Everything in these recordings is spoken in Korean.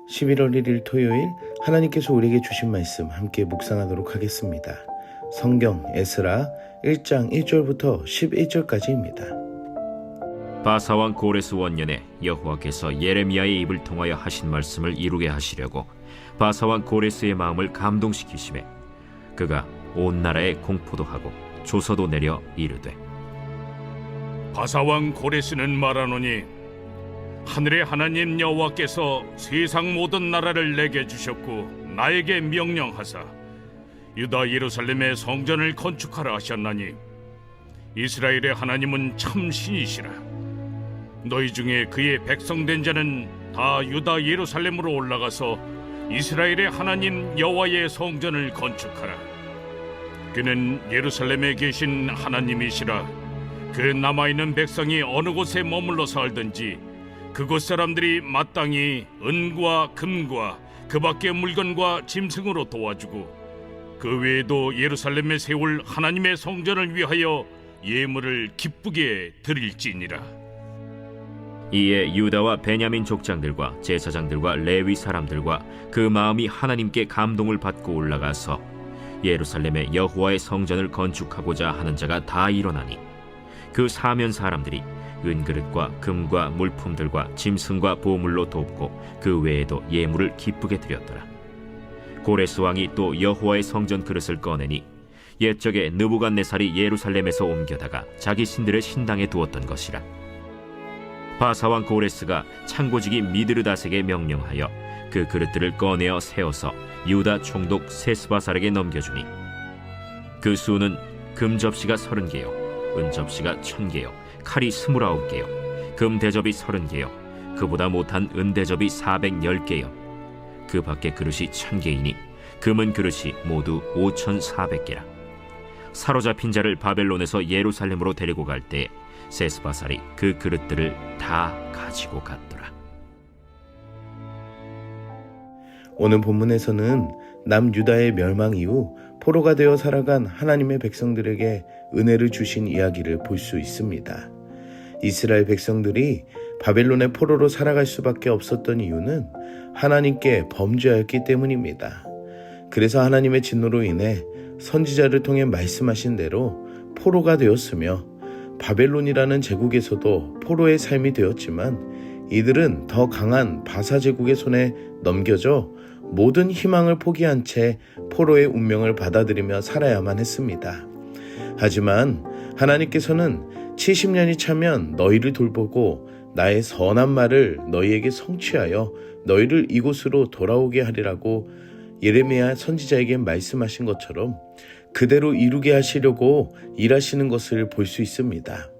11월 1일 토요일 하나님께서 우리에게 주신 말씀 함께 묵상하도록 하겠습니다. 성경 에스라 1장 1절부터 11절까지입니다. 바사왕 고레스 원년에 여호와께서 예레미야의 입을 통하여 하신 말씀을 이루게 하시려고 바사왕 고레스의 마음을 감동시키시매 그가 온 나라에 공포도 하고 조서도 내려 이르되 바사왕 고레스는 말하노니 하늘의 하나님 여호와께서 세상 모든 나라를 내게 주셨고 나에게 명령하사 유다 예루살렘의 성전을 건축하라 하셨나니 이스라엘의 하나님은 참 신이시라. 너희 중에 그의 백성된 자는 다 유다 예루살렘으로 올라가서 이스라엘의 하나님 여호와의 성전을 건축하라. 그는 예루살렘에 계신 하나님이시라. 그 남아있는 백성이 어느 곳에 머물러 살든지 그곳 사람들이 마땅히 은과 금과 그 밖의 물건과 짐승으로 도와주고 그 외에도 예루살렘에 세울 하나님의 성전을 위하여 예물을 기쁘게 드릴지니라. 이에 유다와 베냐민 족장들과 제사장들과 레위 사람들과 그 마음이 하나님께 감동을 받고 올라가서 예루살렘에 여호와의 성전을 건축하고자 하는 자가 다 일어나니 그 사면 사람들이 은그릇과 금과 물품들과 짐승과 보물로 돕고 그 외에도 예물을 기쁘게 드렸더라. 고레스 왕이 또 여호와의 성전 그릇을 꺼내니 옛적에 느부갓네살이 예루살렘에서 옮겨다가 자기 신들의 신당에 두었던 것이라. 바사왕 고레스가 창고지기 미드르다색에 명령하여 그 그릇들을 꺼내어 세워서 유다 총독 세스바살에게 넘겨주니 그 수는 금 접시가 30개요 은 접시가 1000개요 칼이 29개요 금 대접이 30개요 그보다 못한 은 대접이 410개요 그 밖에 그릇이 1000개이니 금은 그릇이 모두 5400개라. 사로잡힌 자를 바벨론에서 예루살렘으로 데리고 갈 때 세스바살이 그 그릇들을 다 가지고 갔더라. 오늘 본문에서는 남유다의 멸망 이후 포로가 되어 살아간 하나님의 백성들에게 은혜를 주신 이야기를 볼 수 있습니다. 이스라엘 백성들이 바벨론의 포로로 살아갈 수밖에 없었던 이유는 하나님께 범죄하였기 때문입니다. 그래서 하나님의 진노로 인해 선지자를 통해 말씀하신 대로 포로가 되었으며 바벨론이라는 제국에서도 포로의 삶이 되었지만 이들은 더 강한 바사 제국의 손에 넘겨져 모든 희망을 포기한 채 포로의 운명을 받아들이며 살아야만 했습니다. 하지만 하나님께서는 70년이 차면 너희를 돌보고 나의 선한 말을 너희에게 성취하여 너희를 이곳으로 돌아오게 하리라고 예레미야 선지자에게 말씀하신 것처럼 그대로 이루게 하시려고 일하시는 것을 볼 수 있습니다.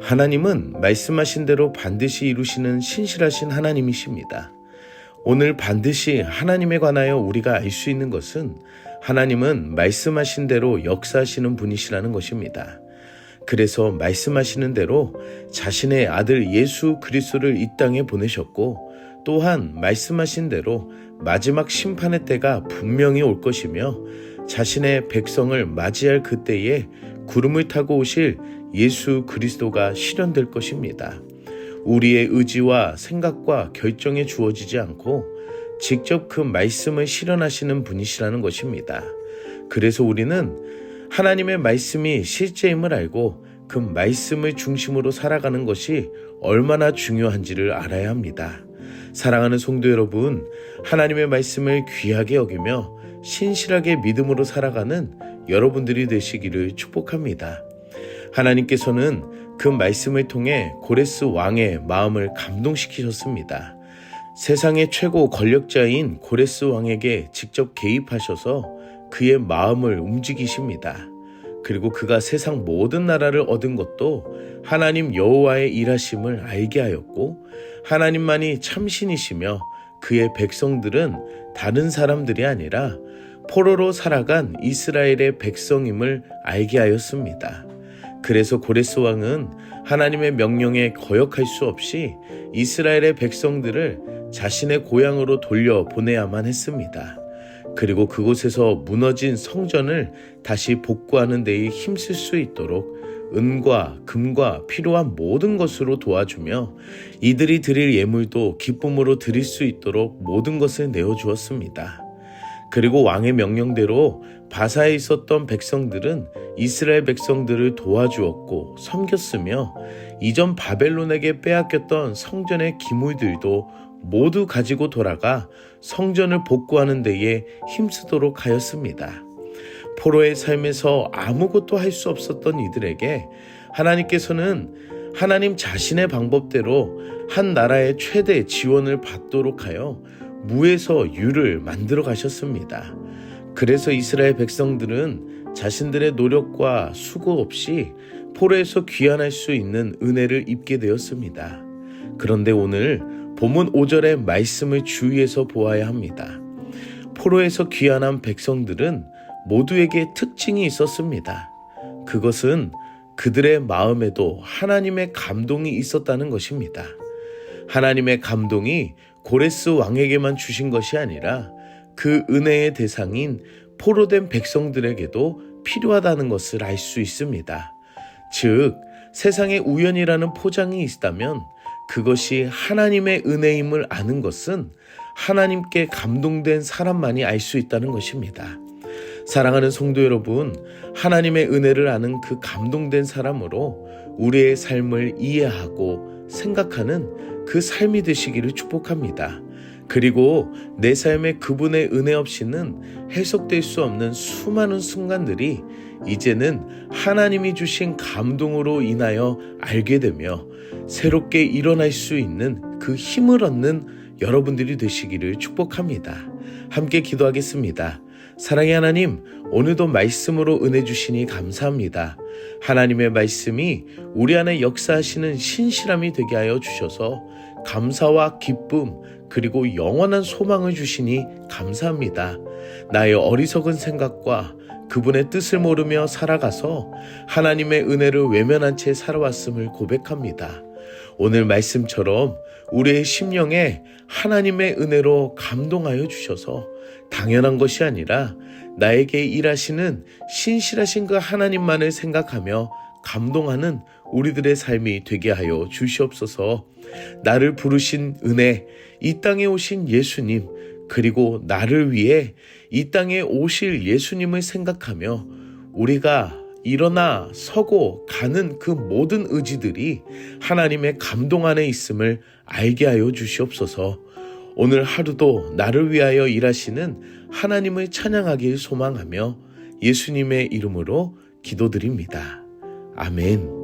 하나님은 말씀하신 대로 반드시 이루시는 신실하신 하나님이십니다. 오늘 반드시 하나님에 관하여 우리가 알 수 있는 것은 하나님은 말씀하신 대로 역사하시는 분이시라는 것입니다. 그래서 말씀하시는 대로 자신의 아들 예수 그리스도를 이 땅에 보내셨고 또한 말씀하신 대로 마지막 심판의 때가 분명히 올 것이며 자신의 백성을 맞이할 그때에 구름을 타고 오실 예수 그리스도가 실현될 것입니다. 우리의 의지와 생각과 결정에 주어지지 않고 직접 그 말씀을 실현하시는 분이시라는 것입니다. 그래서 우리는 하나님의 말씀이 실제임을 알고 그 말씀을 중심으로 살아가는 것이 얼마나 중요한지를 알아야 합니다. 사랑하는 성도 여러분, 하나님의 말씀을 귀하게 여기며 신실하게 믿음으로 살아가는 여러분들이 되시기를 축복합니다. 하나님께서는 그 말씀을 통해 고레스 왕의 마음을 감동시키셨습니다. 세상의 최고 권력자인 고레스 왕에게 직접 개입하셔서 그의 마음을 움직이십니다. 그리고 그가 세상 모든 나라를 얻은 것도 하나님 여호와의 일하심을 알게 하였고 하나님만이 참신이시며 그의 백성들은 다른 사람들이 아니라 포로로 살아간 이스라엘의 백성임을 알게 하였습니다. 그래서 고레스 왕은 하나님의 명령에 거역할 수 없이 이스라엘의 백성들을 자신의 고향으로 돌려보내야만 했습니다. 그리고 그곳에서 무너진 성전을 다시 복구하는 데에 힘쓸 수 있도록 은과 금과 필요한 모든 것으로 도와주며 이들이 드릴 예물도 기쁨으로 드릴 수 있도록 모든 것을 내어주었습니다. 그리고 왕의 명령대로 바사에 있었던 백성들은 이스라엘 백성들을 도와주었고 섬겼으며 이전 바벨론에게 빼앗겼던 성전의 기물들도 모두 가지고 돌아가 성전을 복구하는 데에 힘쓰도록 하였습니다. 포로의 삶에서 아무것도 할 수 없었던 이들에게 하나님께서는 하나님 자신의 방법대로 한 나라의 최대 지원을 받도록 하여 무에서 유를 만들어 가셨습니다. 그래서 이스라엘 백성들은 자신들의 노력과 수고 없이 포로에서 귀환할 수 있는 은혜를 입게 되었습니다. 그런데 오늘 본문 5절의 말씀을 주의해서 보아야 합니다. 포로에서 귀환한 백성들은 모두에게 특징이 있었습니다. 그것은 그들의 마음에도 하나님의 감동이 있었다는 것입니다. 하나님의 감동이 고레스 왕에게만 주신 것이 아니라 그 은혜의 대상인 포로된 백성들에게도 필요하다는 것을 알 수 있습니다. 즉, 세상에 우연이라는 포장이 있다면 그것이 하나님의 은혜임을 아는 것은 하나님께 감동된 사람만이 알 수 있다는 것입니다. 사랑하는 성도 여러분, 하나님의 은혜를 아는 그 감동된 사람으로 우리의 삶을 이해하고 생각하는 그 삶이 되시기를 축복합니다. 그리고 내 삶에 그분의 은혜 없이는 해석될 수 없는 수많은 순간들이 이제는 하나님이 주신 감동으로 인하여 알게 되며 새롭게 일어날 수 있는 그 힘을 얻는 여러분들이 되시기를 축복합니다. 함께 기도하겠습니다. 사랑의 하나님, 오늘도 말씀으로 은혜 주시니 감사합니다. 하나님의 말씀이 우리 안에 역사하시는 신실함이 되게 하여 주셔서 감사와 기쁨 그리고 영원한 소망을 주시니 감사합니다. 나의 어리석은 생각과 그분의 뜻을 모르며 살아가서 하나님의 은혜를 외면한 채 살아왔음을 고백합니다. 오늘 말씀처럼 우리의 심령에 하나님의 은혜로 감동하여 주셔서 당연한 것이 아니라 나에게 일하시는 신실하신 그 하나님만을 생각하며 감동하는 우리들의 삶이 되게 하여 주시옵소서. 나를 부르신 은혜, 이 땅에 오신 예수님, 그리고 나를 위해 이 땅에 오실 예수님을 생각하며 우리가 일어나 서고 가는 그 모든 의지들이 하나님의 감동 안에 있음을 알게 하여 주시옵소서. 오늘 하루도 나를 위하여 일하시는 하나님을 찬양하길 소망하며 예수님의 이름으로 기도드립니다. 아멘.